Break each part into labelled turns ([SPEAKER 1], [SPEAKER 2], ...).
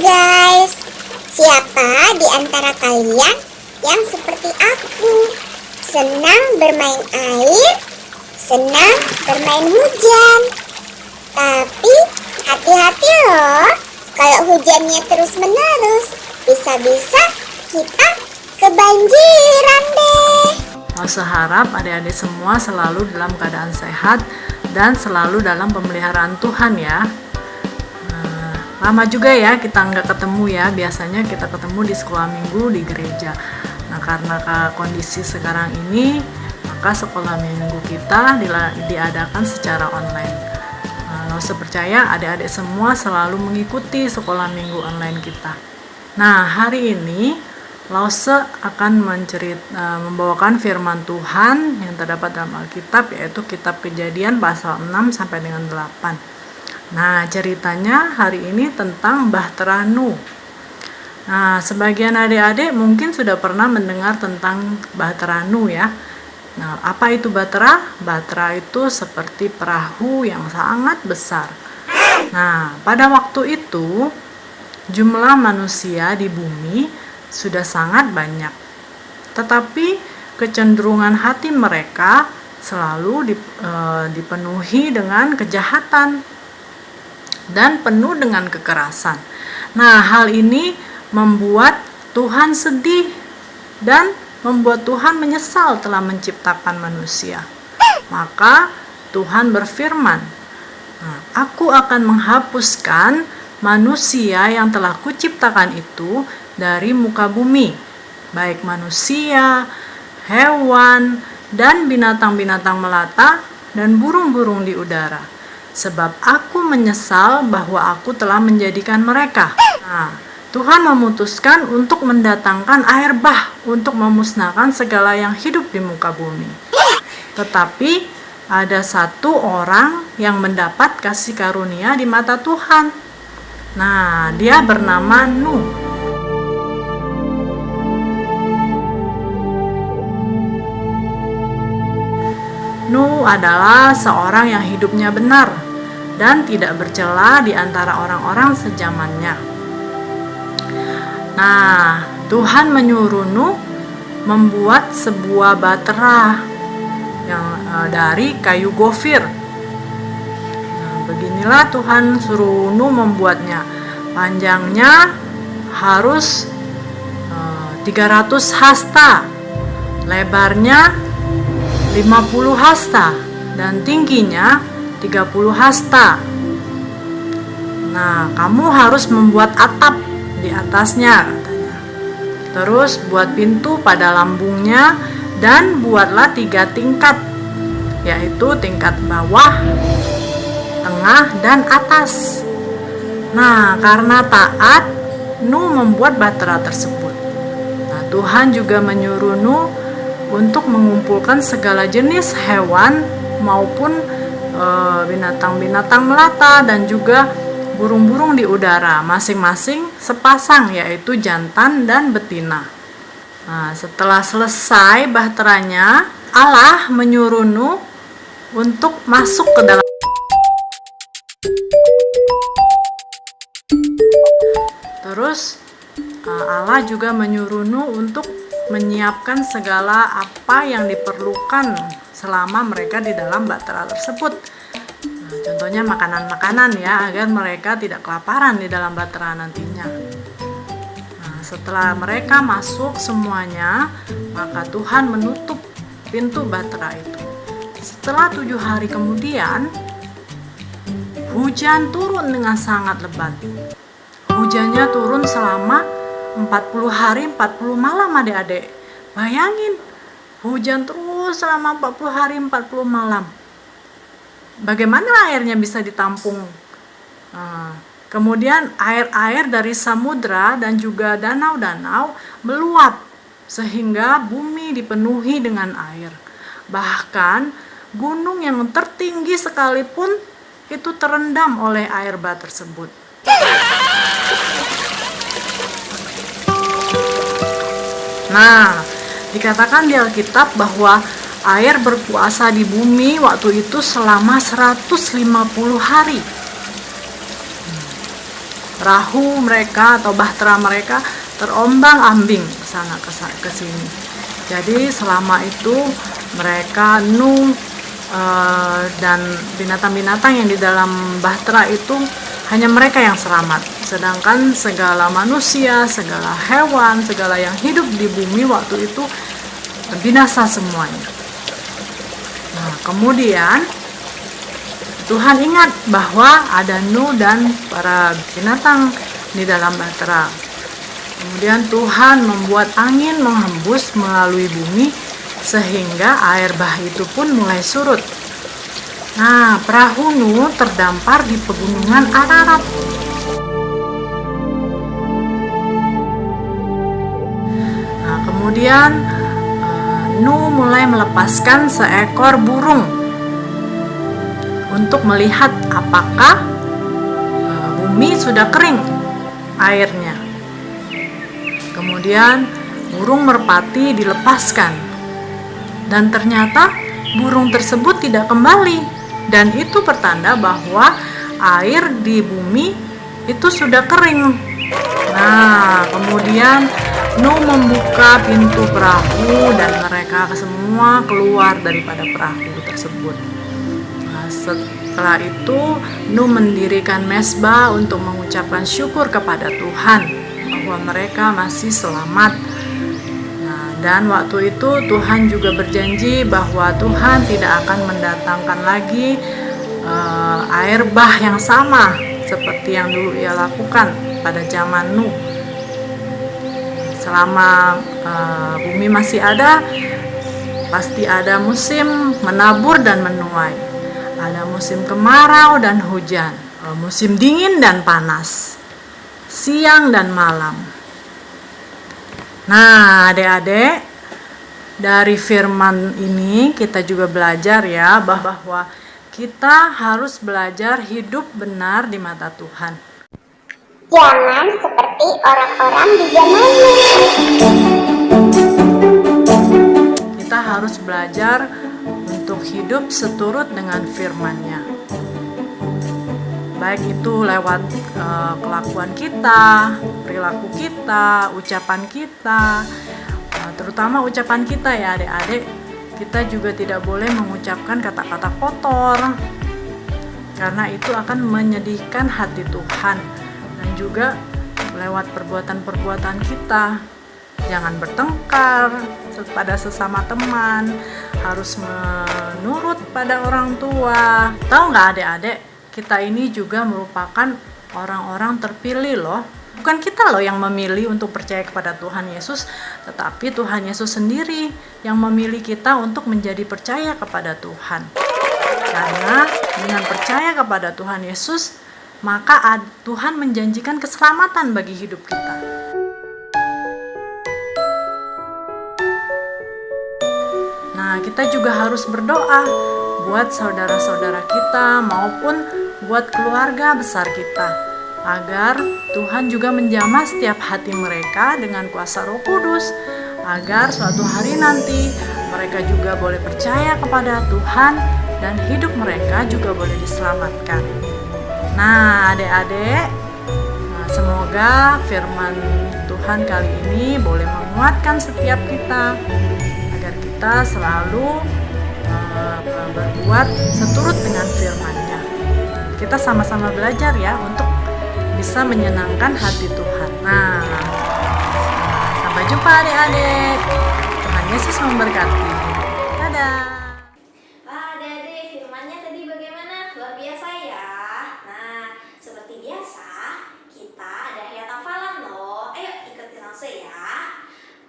[SPEAKER 1] guys, siapa di antara kalian yang seperti aku? Senang bermain air, senang bermain hujan. Tapi hati-hati loh, kalau hujannya terus-menerus, bisa-bisa kita kebanjiran deh.
[SPEAKER 2] Saya harap adik-adik semua selalu dalam keadaan sehat dan selalu dalam pemeliharaan Tuhan ya. Lama juga ya kita nggak ketemu ya, biasanya kita ketemu di sekolah minggu di gereja. Nah karena kondisi sekarang ini, maka sekolah minggu kita diadakan secara online. Lause percaya adik-adik semua selalu mengikuti sekolah minggu online kita. Nah hari ini Lause akan membawakan firman Tuhan yang terdapat dalam Alkitab, yaitu kitab Kejadian pasal 6 sampai dengan 8. Nah, ceritanya hari ini tentang Bahtera Nuh. Nah, sebagian adik-adik mungkin sudah pernah mendengar tentang Bahtera Nuh ya. Nah, apa itu Bahtera? Bahtera itu seperti perahu yang sangat besar. Nah, pada waktu itu jumlah manusia di bumi sudah sangat banyak. Tetapi kecenderungan hati mereka selalu dipenuhi dengan kejahatan dan penuh dengan kekerasan. Nah, hal ini membuat Tuhan sedih dan membuat Tuhan menyesal telah menciptakan manusia. Maka Tuhan berfirman, "Aku akan menghapuskan manusia yang telah kuciptakan itu dari muka bumi, baik manusia, hewan, dan binatang-binatang melata dan burung-burung di udara. Sebab aku menyesal bahwa aku telah menjadikan mereka." Nah, Tuhan memutuskan untuk mendatangkan air bah untuk memusnahkan segala yang hidup di muka bumi. Tetapi ada satu orang yang mendapat kasih karunia di mata Tuhan. Nah, dia bernama Nuh. Nuh adalah seorang yang hidupnya benar dan tidak bercela di antara orang-orang sezamannya. Nah, Tuhan menyuruh Nuh membuat sebuah bahtera yang dari kayu gofir. Nah, beginilah Tuhan suruh Nuh membuatnya. Panjangnya harus 300 hasta, lebarnya 50 hasta, dan tingginya 30 hasta. Nah, kamu harus membuat atap di atasnya katanya. Terus buat pintu pada lambungnya dan buatlah 3 tingkat, yaitu tingkat bawah, tengah, dan atas. Nah, karena taat, Nuh membuat bahtera tersebut. Nah, Tuhan juga menyuruh Nuh untuk mengumpulkan segala jenis hewan maupun binatang-binatang melata dan juga burung-burung di udara, masing-masing sepasang, yaitu jantan dan betina. Nah, setelah selesai bahteranya, Allah menyuruh Nuh untuk masuk ke dalam. Terus Allah juga menyuruh Nuh untuk menyiapkan segala apa yang diperlukan selama mereka di dalam bahtera tersebut. Nah, contohnya makanan-makanan ya, agar mereka tidak kelaparan di dalam bahtera nantinya. Nah, setelah mereka masuk semuanya, maka Tuhan menutup pintu bahtera itu. Setelah 7 hari kemudian, hujan turun dengan sangat lebat. Hujannya turun selama 40 hari 40 malam adik-adik. Bayangin, hujan terus selama 40 hari 40 malam. Bagaimana airnya bisa ditampung? Kemudian air-air dari samudra dan juga danau-danau meluap sehingga bumi dipenuhi dengan air. Bahkan gunung yang tertinggi sekalipun itu terendam oleh air bah tersebut. Nah, dikatakan di Alkitab bahwa air berpuasa di bumi waktu itu selama 150 hari. perahu mereka atau bahtera mereka terombang-ambing sana ke sini. Jadi selama itu mereka Nuh dan binatang-binatang yang di dalam bahtera itu hanya mereka yang selamat, sedangkan segala manusia, segala hewan, segala yang hidup di bumi waktu itu binasa semuanya. Nah, kemudian Tuhan ingat bahwa ada Nuh dan para binatang di dalam bahtera. Kemudian Tuhan membuat angin menghembus melalui bumi sehingga air bah itu pun mulai surut. Nah, perahu Nuh terdampar di pegunungan Ararat. Nah, kemudian Nuh mulai melepaskan seekor burung untuk melihat apakah bumi sudah kering airnya. Kemudian burung merpati dilepaskan dan ternyata burung tersebut tidak kembali. Dan itu pertanda bahwa air di bumi itu sudah kering. Nah, kemudian Nuh membuka pintu perahu dan mereka semua keluar daripada perahu tersebut. Nah, setelah itu Nuh mendirikan mezbah untuk mengucapkan syukur kepada Tuhan bahwa mereka masih selamat. Dan waktu itu Tuhan juga berjanji bahwa Tuhan tidak akan mendatangkan lagi air bah yang sama seperti yang dulu ia lakukan pada zaman Nuh. Selama bumi masih ada, pasti ada musim menabur dan menuai. Ada musim kemarau dan hujan, musim dingin dan panas, siang dan malam. Nah, adik-adik, dari firman ini kita juga belajar ya bahwa kita harus belajar hidup benar di mata Tuhan.
[SPEAKER 1] Jangan seperti orang-orang di zamannya.
[SPEAKER 2] Kita harus belajar untuk hidup seturut dengan firman-Nya. Baik itu lewat kelakuan kita, perilaku kita, ucapan kita, terutama ucapan kita ya adik-adik. Kita juga tidak boleh mengucapkan kata-kata kotor, karena itu akan menyedihkan hati Tuhan. Dan juga lewat perbuatan-perbuatan kita, jangan bertengkar pada sesama teman, harus menurut pada orang tua. Tahu nggak adik-adik? Kita ini juga merupakan orang-orang terpilih loh. Bukan kita loh yang memilih untuk percaya kepada Tuhan Yesus, tetapi Tuhan Yesus sendiri yang memilih kita untuk menjadi percaya kepada Tuhan. Karena dengan percaya kepada Tuhan Yesus, maka Tuhan menjanjikan keselamatan bagi hidup kita. Nah, kita juga harus berdoa buat saudara-saudara kita maupun buat keluarga besar kita, agar Tuhan juga menjamah setiap hati mereka dengan kuasa Roh Kudus, agar suatu hari nanti mereka juga boleh percaya kepada Tuhan dan hidup mereka juga boleh diselamatkan. Nah, adik-adik, semoga firman Tuhan kali ini boleh menguatkan setiap kita, agar kita selalu berbuat seturut dengan firman-Nya. Kita sama-sama belajar ya untuk bisa menyenangkan hati Tuhan. Nah, sampai jumpa adik-adik. Tuhan Yesus memberkati. Dadah.
[SPEAKER 3] Adik-adik, firman-Nya tadi bagaimana? Luar biasa ya. Nah, seperti biasa, kita ada ayat hafalan loh. Ayo ikutin langsung ya.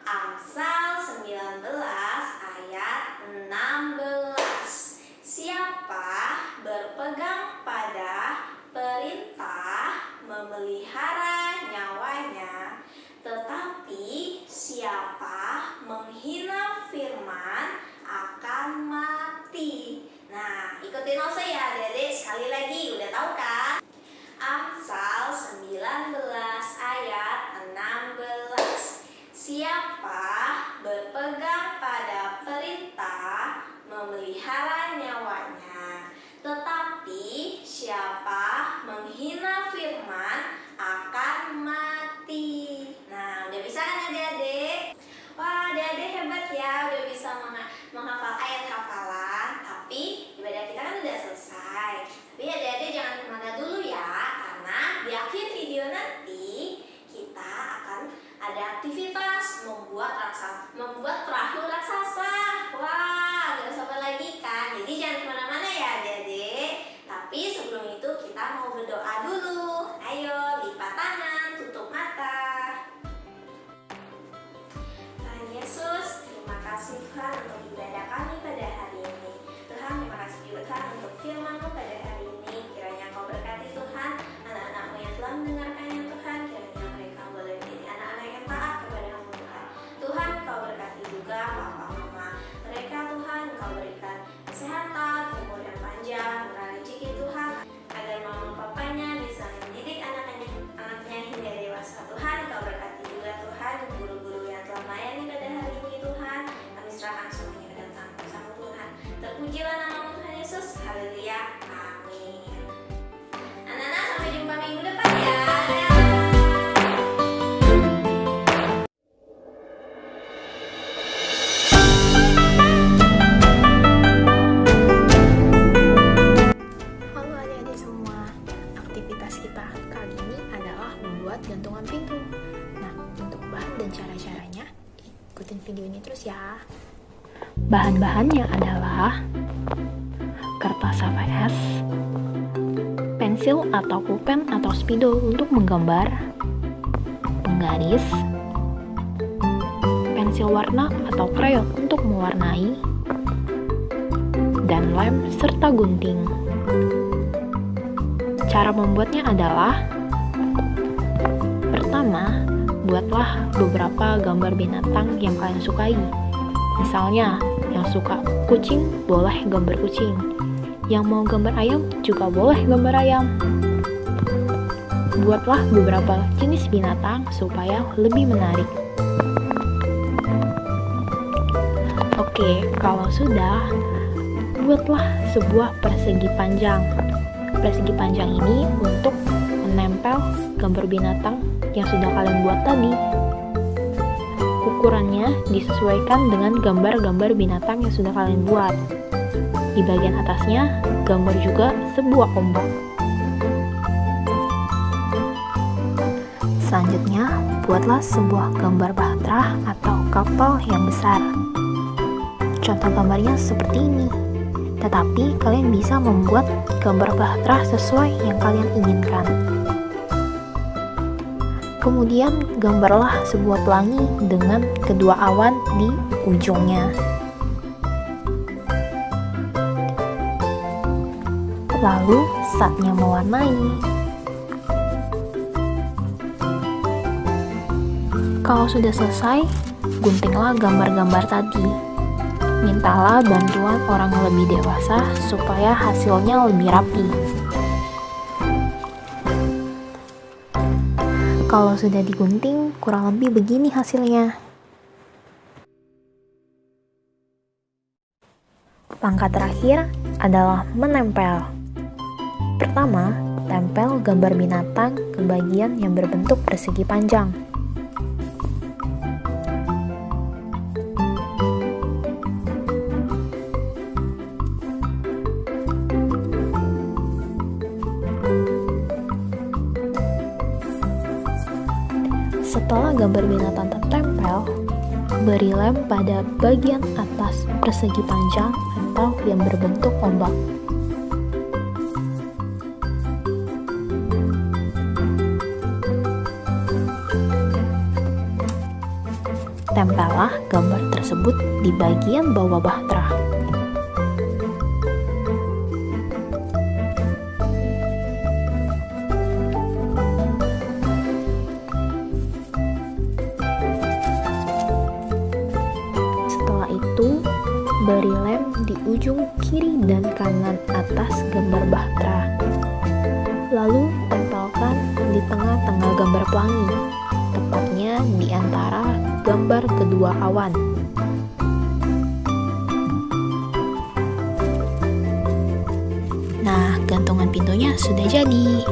[SPEAKER 3] Amsal 19 ayat 16. Siapa berpegang pada perintah memelihara nyawanya, tetapi siapa menghina firman akan mati. Nah, ikutin langsung ya adik-adik. Sekali lagi, udah tahu kan? Amsal 19 ayat 16. Siapa berpegang pada perintah memelihara nyawanya, tetapi siapa menghina firman akan
[SPEAKER 4] Bahan-bahannya adalah kertas HVS, pensil atau pulpen atau spidol untuk menggambar, penggaris, pensil warna atau krayon untuk mewarnai, dan lem serta gunting. Cara membuatnya adalah: pertama, buatlah beberapa gambar binatang yang kalian sukai. Misalnya, yang suka kucing boleh gambar kucing, yang mau gambar ayam juga boleh gambar ayam. Buatlah beberapa jenis binatang supaya lebih menarik. Oke, kalau sudah, buatlah sebuah persegi panjang. Persegi panjang ini untuk menempel gambar binatang yang sudah kalian buat tadi. Ukurannya disesuaikan dengan gambar-gambar binatang yang sudah kalian buat. Di bagian atasnya, gambar juga sebuah ombak. Selanjutnya, buatlah sebuah gambar bahtera atau kapal yang besar. Contoh gambarnya seperti ini. Tetapi kalian bisa membuat gambar bahtera sesuai yang kalian inginkan. Kemudian gambarlah sebuah pelangi dengan kedua awan di ujungnya. Lalu saatnya mewarnai. Kalau sudah selesai, guntinglah gambar-gambar tadi. Mintalah bantuan orang yang lebih dewasa supaya hasilnya lebih rapi. Kalau sudah digunting, kurang lebih begini hasilnya. Langkah terakhir adalah menempel. Pertama, tempel gambar binatang ke bagian yang berbentuk persegi panjang. Setelah gambar binatang tertempel, beri lem pada bagian atas persegi panjang atau yang berbentuk ombak. Tempellah gambar tersebut di bagian bawah bahtera. Setelah itu, beri lem di ujung kiri dan kanan atas gambar bahtera. Lalu tempelkan di tengah-tengah gambar pelangi, tepatnya di antara gambar kedua awan. Nah, gantungan pintunya sudah jadi.